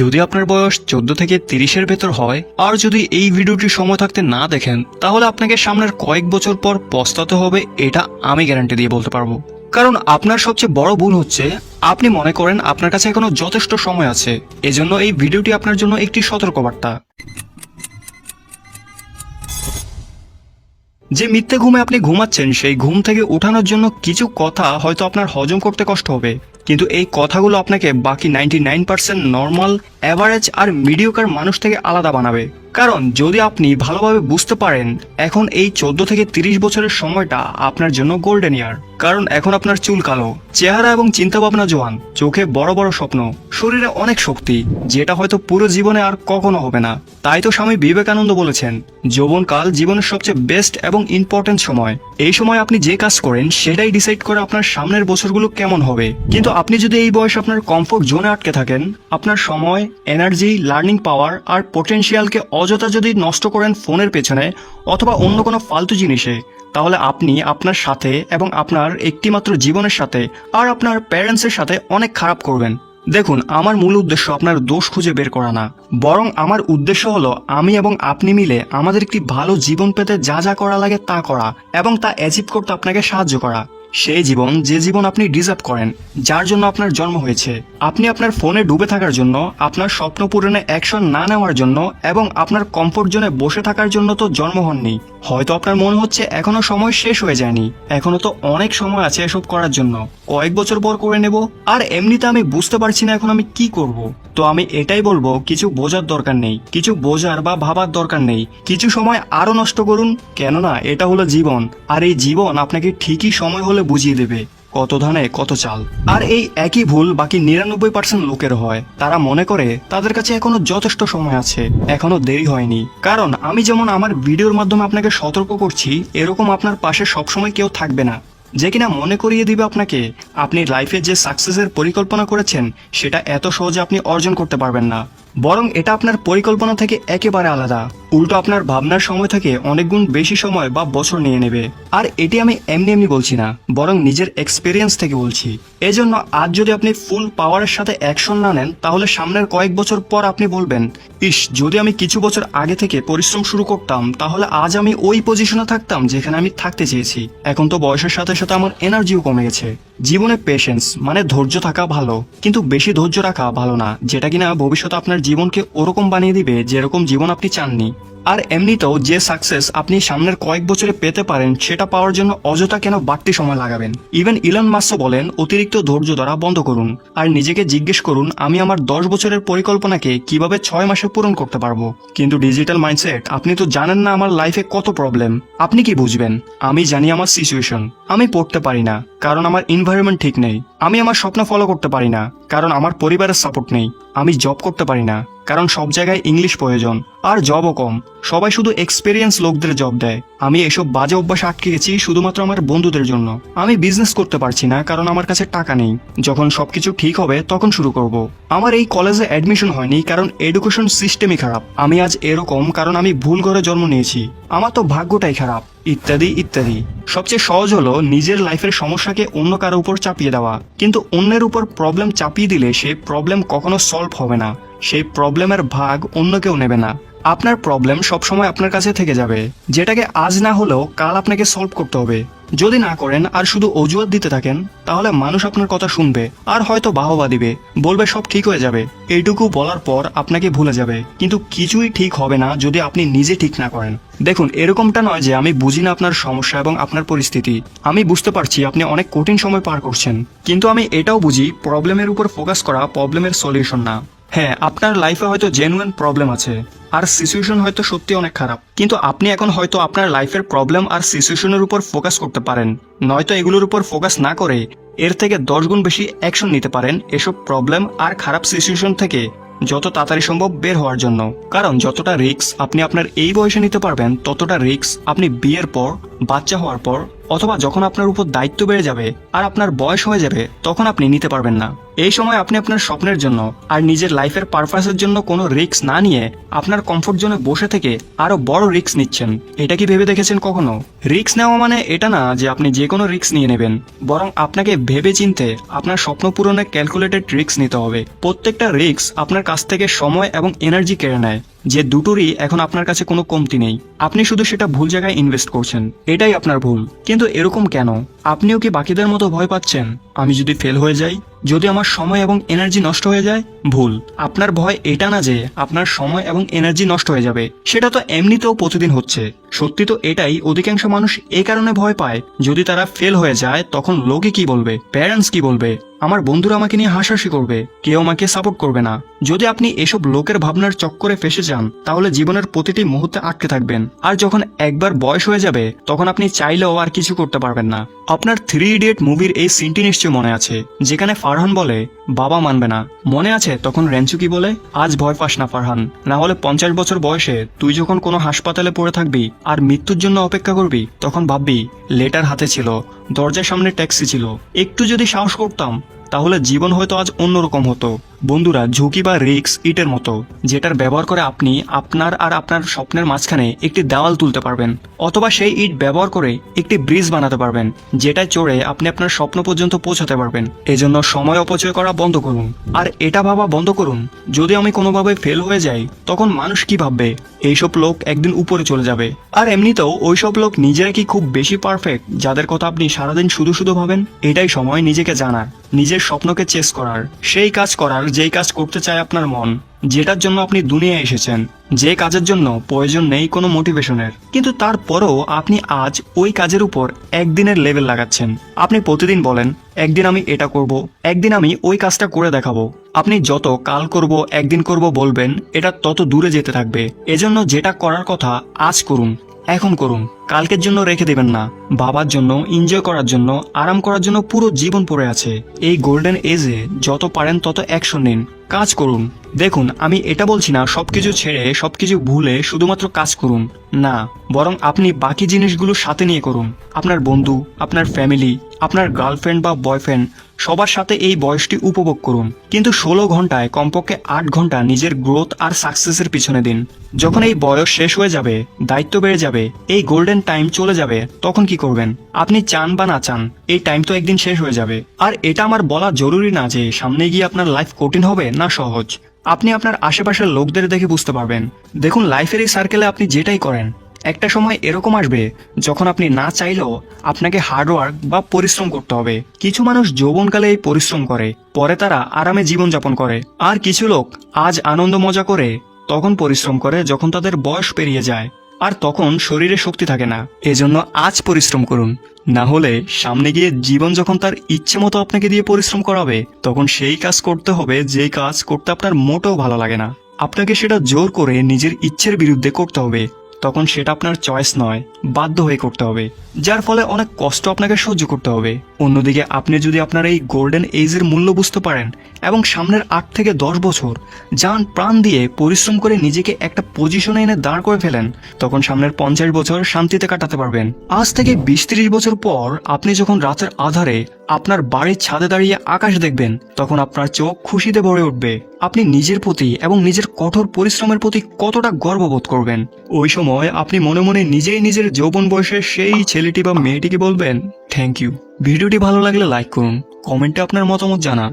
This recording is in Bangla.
যদি আপনার বয়স 14 থেকে 30-এর ভেতর হয় আর যদি এই ভিডিওটি সময় থাকতে না দেখেন তাহলে আপনাকে সামনের কয়েক বছর পর পস্তাতে হবে, এটা আমি গ্যারান্টি দিয়ে বলতে পারবো। কারণ আপনার সবচেয়ে বড় ভুল হচ্ছে আপনি মনে করেন আপনার কাছে এখনো যথেষ্ট সময় আছে। এজন্য এই ভিডিওটি আপনার জন্য একটি সতর্কবার্তা। যে মিথ্যে ঘুমে আপনি ঘুমাচ্ছেন সেই ঘুম থেকে ওঠানোর জন্য কিছু কথা হয়তো আপনার হজম করতে কষ্ট হবে, কিন্তু এই কথাগুলো আপনাকে বাকি 99% নর্মাল, অ্যাভারেজ আর মিডিওকার মানুষ থেকে আলাদা বানাবে। কারণ যদি আপনি ভালোভাবে বুঝতে পারেন এখন এই 14 থেকে 30 বছরের সময়টা আপনার জন্য গোল্ডেন ইয়ার। কারণ এখন আপনার চুল কালো, চেহারা এবং চিন্তা ভাবনা জোয়ান, চোখে বড় বড় স্বপ্ন, শরীরে অনেক শক্তি, যেটা হয়তো পুরো জীবনে আর কখনো হবে না। তাই তো স্বামী বিবেকানন্দ বলেছেন, যৌবনকাল জীবনের সবচেয়ে বেস্ট এবং ইম্পর্টেন্ট সময়। এই সময় আপনি যে কাজ করেন সেটাই ডিসাইড করে আপনার সামনের বছরগুলো কেমন হবে। কিন্তু আপনি যদি এই বয়সে আপনার কমফোর্ট জোনে আটকে থাকেন, আপনার সময়, এনার্জি, লার্নিং পাওয়ার আর পোটেনশিয়ালকে অযথা যদি নষ্ট করেন ফোনের পেছনে অথবা অন্য কোনো ফালতু জিনিসে, তাহলে আপনি আপনার সাথে এবং আপনার একটিমাত্র জীবনের সাথে আর আপনার প্যারেন্টসের সাথে অনেক খারাপ করবেন। দেখুন, আমার মূল উদ্দেশ্য আপনার দোষ খুঁজে বের করা না, বরং আমার উদ্দেশ্য হলো আমি এবং আপনি মিলে আমাদের একটি ভালো জীবন পেতে যা যা করা লাগে তা করা এবং তা অ্যাচিভ করতে আপনাকে সাহায্য করা। সেই জীবন, যে জীবন আপনি ডিজার্ভ করেন, যার জন্য আপনার জন্ম হয়েছে। আপনি আপনার ফোনে ডুবে থাকার জন্য, আপনার স্বপ্ন পূরণে অ্যাকশন না নেওয়ার জন্য এবং আপনার কমফোর্ট জোনে বসে থাকার জন্য তো জন্ম হননি। হয়তো আপনার মনে হচ্ছে এখনো সময় শেষ হয়ে যায়নি, এখনো তো অনেক সময় আছে এসব করার জন্য, কয়েক বছর পর করে নেব। আর এমনিতে আমি বুঝতে পারছি না এখন আমি কি করব। তো আমি এটাই বলবো, কিছু বোঝার দরকার নেই, কিছু বোঝার বা ভাবার দরকার নেই। কিছু সময় আরো নষ্ট করুন, কেননা এটা হলো জীবন। আর এই জীবন আপনাকে ঠিকই সময় হলে বুঝিয়ে দেবে কত ধানে কত চাল। আর এই একই ভুল বাকি 99% লোকের হয়। তারা মনে করে তাদের কাছে এখনো যথেষ্ট সময় আছে, এখনো দেরি হয়নি। কারণ আমি যেমন আমার ভিডিওর মাধ্যমে আপনাকে সতর্ক করছি, এরকম আপনার পাশে সবসময় কেউ থাকবে না যে কিনা মনে করিয়ে দিবে আপনাকে আপনি লাইফে যে সাকসেসের পরিকল্পনা করেছেন সেটা এত সহজে আপনি অর্জন করতে পারবেন না। বরং এটা আপনার পরিকল্পনা থেকে একেবারে আলাদা। উল্টো আপনার ভাবনার সময় থেকে অনেক গুণ বেশি সময় বা বছর নিয়ে নেবে। আর এটি আমি এমনি এমনি বলছি না, বরং নিজের এক্সপিরিয়েন্স থেকে বলছি। এজন্য আজ যদি আপনি ফুল পাওয়ারের সাথে অ্যাকশন না নেন, তাহলে সামনের কয়েক বছর পর আপনি বলবেন, ইস, যদি আমি কিছু বছর আগে থেকে পরিশ্রম শুরু করতাম তাহলে আজ আমি ওই পজিশনে থাকতাম যেখানে আমি থাকতে চেয়েছি। এখন তো বয়সের সাথে সাথে আমার এনার্জিও কমে গেছে। জীবনে পেশেন্স মানে ধৈর্য থাকা ভালো, কিন্তু বেশি ধৈর্য রাখা ভালো না, যেটা কিনা ভবিষ্যতে আপনার জীবনকে ওরকম বানিয়ে দিবে যেরকম জীবন আপনি চাননি। আর এমনিতেও যে সাকসেস আপনি সামনের কয়েক বছরে পেতে পারেন সেটা পাওয়ার জন্য অযথা কেন বাড়তি সময় লাগাবেন। ইভেন ইলন মাস্ক বলেন, অতিরিক্ত ধৈর্য ধরা বন্ধ করুন আর নিজেকে জিজ্ঞেস করুন, আমি আমার 10 বছরের পরিকল্পনাকে কিভাবে 6 মাসে পূরণ করতে পারবো। কিন্তু ডিজিটাল মাইন্ডসেট, আপনি তো জানেন না আমার লাইফে কত প্রবলেম, আপনি কি বুঝবেন? আমি জানি আমার সিচুয়েশন, আমি পড়তে পারি না কারণ আমার এনভায়রনমেন্ট ঠিক নেই, আমি আমার স্বপ্ন ফলো করতে পারি না কারণ আমার পরিবারের সাপোর্ট নেই, আমি জব করতে পারি না কারণ সব জায়গায় ইংলিশ প্রয়োজন আর জবও কম, সবাই শুধু এক্সপেরিয়েন্স লোকদের জব দেয়। আমি এসব বাজে অভ্যাসে আটকে গেছি শুধুমাত্র আমার বন্ধুদের জন্য। আমি বিজনেস করতে পারছি না কারণ আমার কাছে টাকা নেই, যখন সবকিছু ঠিক হবে তখন শুরু করব। আমার এই কলেজে অ্যাডমিশন হয়নি কারণ এডুকেশন সিস্টেমই খারাপ। আমি আজ এরকম কারণ আমি ভুল ঘরে জন্ম নিয়েছি, আমার তো ভাগ্যটাই খারাপ, ইত্যাদি ইত্যাদি। সবচেয়ে সহজ হলো নিজের লাইফের সমস্যাকে অন্য কারো উপর চাপিয়ে দেওয়া, কিন্তু অন্যের উপর প্রবলেম চাপিয়ে দিলে সেই প্রবলেম কখনো সলভ হবে না, সেই প্রবলেমের ভাগ অন্য কেউ নেবে না। আপনার প্রবলেম সবসময় আপনার কাছে থেকে যাবে, যেটাকে আজ না হলেও কাল আপনাকে সলভ করতে হবে। যদি না করেন আর শুধু অজুহাত দিতে থাকেন, তাহলে মানুষ আপনার কথা শুনবে আর হয়তো বাহবা দিবে, বলবে সব ঠিক হয়ে যাবে। এইটুকু বলার পর আপনাকে ভুলে যাবে, কিন্তু কিছুই ঠিক হবে না যদি আপনি নিজে ঠিক না করেন। দেখুন, এরকমটা নয় যে আমি বুঝি না আপনার সমস্যা এবং আপনার পরিস্থিতি। আমি বুঝতে পারছি আপনি অনেক কঠিন সময় পার করছেন, কিন্তু আমি এটাও বুঝি প্রবলেমের উপর ফোকাস করা প্রবলেমের সলিউশন না। হ্যাঁ, আপনার লাইফে হয়তো জেনুইন প্রবলেম আছে আর সিচুয়েশন হয়তো সত্যি অনেক খারাপ, কিন্তু আপনি এখন হয়তো আপনার লাইফের প্রবলেম আর সিচুয়েশনের উপর ফোকাস করতে পারেন, নয়তো এগুলোর উপর ফোকাস না করে এর থেকে 10 গুণ বেশি অ্যাকশন নিতে পারেন এসব প্রবলেম আর খারাপ সিচুয়েশন থেকে যত তাড়াতাড়ি সম্ভব বের হওয়ার জন্য। কারণ যতটা রিস্ক আপনি আপনার এই বয়সে নিতে পারবেন, ততটা রিস্ক আপনি বিয়ের পর, বাচ্চা হওয়ার পর অথবা যখন আপনার উপর দায়িত্ব বেড়ে যাবে আর আপনার বয়স হয়ে যাবে তখন আপনি নিতে পারবেন না। এই সময় আপনি আপনার স্বপ্নের জন্য আর নিজের লাইফের পারপাসের জন্য কোনো রিস্ক না নিয়ে আপনার কমফোর্ট জোনে বসে থেকে আরো বড় রিস্ক নিচ্ছেন। এটা কি ভেবে দেখেছেন কখনো? রিস্ক নেওয়া মানে এটা না যে আপনি যে কোনো রিস্ক নিয়ে নেবেন, বরং আপনাকে ভেবে চিনতে আপনার স্বপ্ন পূরণে ক্যালকুলেটেড রিস্ক নিতে হবে। প্রত্যেকটা রিস্ক আপনার কাছ থেকে সময় এবং এনার্জি কেড়ে নেয়, যে দুটোরই এখন আপনার কাছে কোনো কমতি নেই। আপনি শুধু সেটা ভুল জায়গায় ইনভেস্ট করছেন, এটাই আপনার ভুল। কিন্তু এরকম কেন? আপনিও কি বাকিদের মতো ভয় পাচ্ছেন আমি যদি ফেল হয়ে যাই, যদি আমার সময় এবং এনার্জি নষ্ট হয়ে যায়? ভুল। আপনার ভয় এটা না যে আপনার সময় এবং এনার্জি নষ্ট হয়ে যাবে, সেটা তো এমনিতেও প্রতিদিন হচ্ছে। সত্যি তো এটাই, অধিকাংশ মানুষ এই কারণে ভয় পায় যদি তারা ফেল হয়ে যায় তখন লোকে কি বলবে, প্যারেন্টস কি বলবে, আমার বন্ধুরা আমাকে নিয়ে হাসাহাসি করবে, কেউ আমাকে সাপোর্ট করবে না। যদি আপনি এসব লোকের ভাবনার চক্করে ফেসে যান তাহলে জীবনের প্রতিটি মুহূর্তে আটকে থাকবেন, আর যখন একবার বয়স হয়ে যাবে তখন আপনি চাইলেও আর কিছু করতে পারবেন না। আপনার 3 ইডিয়ট মুভির এই সিনটি নিশ্চয় মনে আছে, যেখানে ফারহান বলে বাবা মানবে না। মনে আছে তখন রেঞ্চু কি বলে, আজ ভয় পাস না ফারহান, না হলে 50 বছর বয়সে তুই যখন কোনো হাসপাতালে পড়ে থাকবি আর মৃত্যুর জন্য অপেক্ষা করবি তখন ভাববি লেটার হাতে ছিল, দরজার সামনে ট্যাক্সি ছিল, একটু যদি সাহস করতাম তাহলে জীবন হয়তো আজ অন্যরকম হতো। বন্ধুরা, ঝুঁকি বা রিস্ক ইটের মতো, যেটার ব্যবহার করে আপনি আপনার আর আপনার স্বপ্নের মাঝখানে একটি দেওয়াল তুলতে পারবেন, অথবা সেই ইট ব্যবহার করে একটি ব্রিজ বানাতে পারবেন, যেটায় চড়ে আপনি আপনার স্বপ্ন পর্যন্ত পৌঁছাতে পারবেন। এজন্য সময় অপচয় করা বন্ধ করুন, আর এটা ভাবা বন্ধ করুন যদি আমি কোনোভাবে ফেল হয়ে যাই তখন মানুষ কি ভাববে। এইসব লোক একদিন উপরে চলে যাবে। আর এমনিতেও ওইসব লোক নিজেরা কি খুব বেশি পারফেক্ট যাদের কথা আপনি সারাদিন শুধু শুধু ভাবেন? এটাই সময় নিজেকে জানার, নিজের স্বপ্নকে চেস করার, সেই কাজ করার যেই কাজ করতে চায় আপনার মন, যেটার জন্য আপনি দুনিয়ায় এসেছেন, যে কাজের জন্য প্রয়োজন নেই কোনো মোটিভেশনের। কিন্তু তারপরও আপনি আজ ওই কাজের উপর একদিনের লেভেল লাগাচ্ছেন। আপনি প্রতিদিন বলেন একদিন আমি এটা করব, একদিন আমি ওই কাজটা করে দেখাবো। আপনি যত কাল করব, একদিন করব বলবেন, এটা তত দূরে যেতে থাকবে। এজন্য যেটা করার কথা আজ করুন, এখন করুন, কালকের জন্য রেখে দেবেন না। বাবার জন্য, এনজয় করার জন্য, আরাম করার জন্য পুরো জীবন পড়ে আছে। এই গোল্ডেন এজে যত পারেন তত অ্যাকশন নিন, কাজ করুন। দেখুন, আমি এটা বলছি না সবকিছু ছেড়ে সবকিছু ভুলে শুধুমাত্র কাজ করুন, না, বরং আপনি বাকি জিনিসগুলো সাথে নিয়ে করুন। আপনার বন্ধু, আপনার ফ্যামিলি, আপনার গার্লফ্রেন্ড বা বয়ফ্রেন্ড, সবার সাথে এই বয়সটি উপভোগ করুন। কিন্তু 16 ঘন্টায় কমপক্ষে 8 ঘন্টা নিজের গ্রোথ আর সাকসেসের পিছনে দিন। যখন এই বয়স শেষ হয়ে যাবে, দায়িত্ব বেড়ে যাবে, এই গোল্ডেন টাইম চলে যাবে, তখন কি করবেন? আপনি চান বা না চান এই টাইম তো একদিন শেষ হয়ে যাবে। আর এটা আমার বলা জরুরি না যে সামনে গিয়ে আপনার লাইফ কঠিন হবে না সহজ। আপনি আপনার আশেপাশের লোকদের দেখে বুঝতে পারবেন। দেখুন, লাইফের এই সার্কেলে আপনি যেটাই করেন, একটা সময় এরকম আসবে যখন আপনি না চাইলেও আপনাকে হার্ডওয়ার্ক বা পরিশ্রম করতে হবে। কিছু মানুষ যৌবনকালে এই পরিশ্রম করে, পরে তারা আরামে জীবনযাপন করে। আর কিছু লোক আজ আনন্দ মজা করে, তখন পরিশ্রম করে যখন তাদের বয়স পেরিয়ে যায়, আর তখন শরীরে শক্তি থাকে না। এজন্য আজ পরিশ্রম করুন, না হলে সামনে গিয়ে জীবন যখন তার ইচ্ছে মতো আপনাকে দিয়ে পরিশ্রম করাবে তখন সেই কাজ করতে হবে যেই কাজ করতে আপনার মোটেও ভালো লাগে না। আপনাকে সেটা জোর করে নিজের ইচ্ছের বিরুদ্ধে করতে হবে, তখন সেটা আপনার চয়েস নয়, বাধ্য হয়ে করতে হবে, যার ফলে অনেক কষ্ট আপনাকে সহ্য করতে হবে। অন্যদিকে আপনি যদি আপনার এই গোল্ডেন এজের মূল্য বুঝতে পারেন এবং সামনের 8 থেকে 10 বছর জান প্রাণ দিয়ে পরিশ্রম করে নিজেকে একটা পজিশনে এনে দাঁড় করে ফেলেন, তখন সামনের 50 বছর শান্তিতে কাটাতে পারবেন। আজ থেকে 20-30 বছর পর আপনি যখন রাতের আধারে আপনার বাড়ির ছাদে দাঁড়িয়ে আকাশ দেখবেন, তখন আপনার চোখ খুশিতে ভরে উঠবে। আপনি নিজের প্রতি এবং নিজের কঠোর পরিশ্রমের প্রতি কতটা গর্ববোধ করবেন। ওই সময় আপনি মনে মনে নিজেই নিজের যৌবন বয়সের সেই ছেলেটি বা মেয়েটিকে বলবেন, থ্যাংক ইউ। ভিডিওটি ভালো লাগলে লাইক করুন, কমেন্টে আপনার মতামত জানান।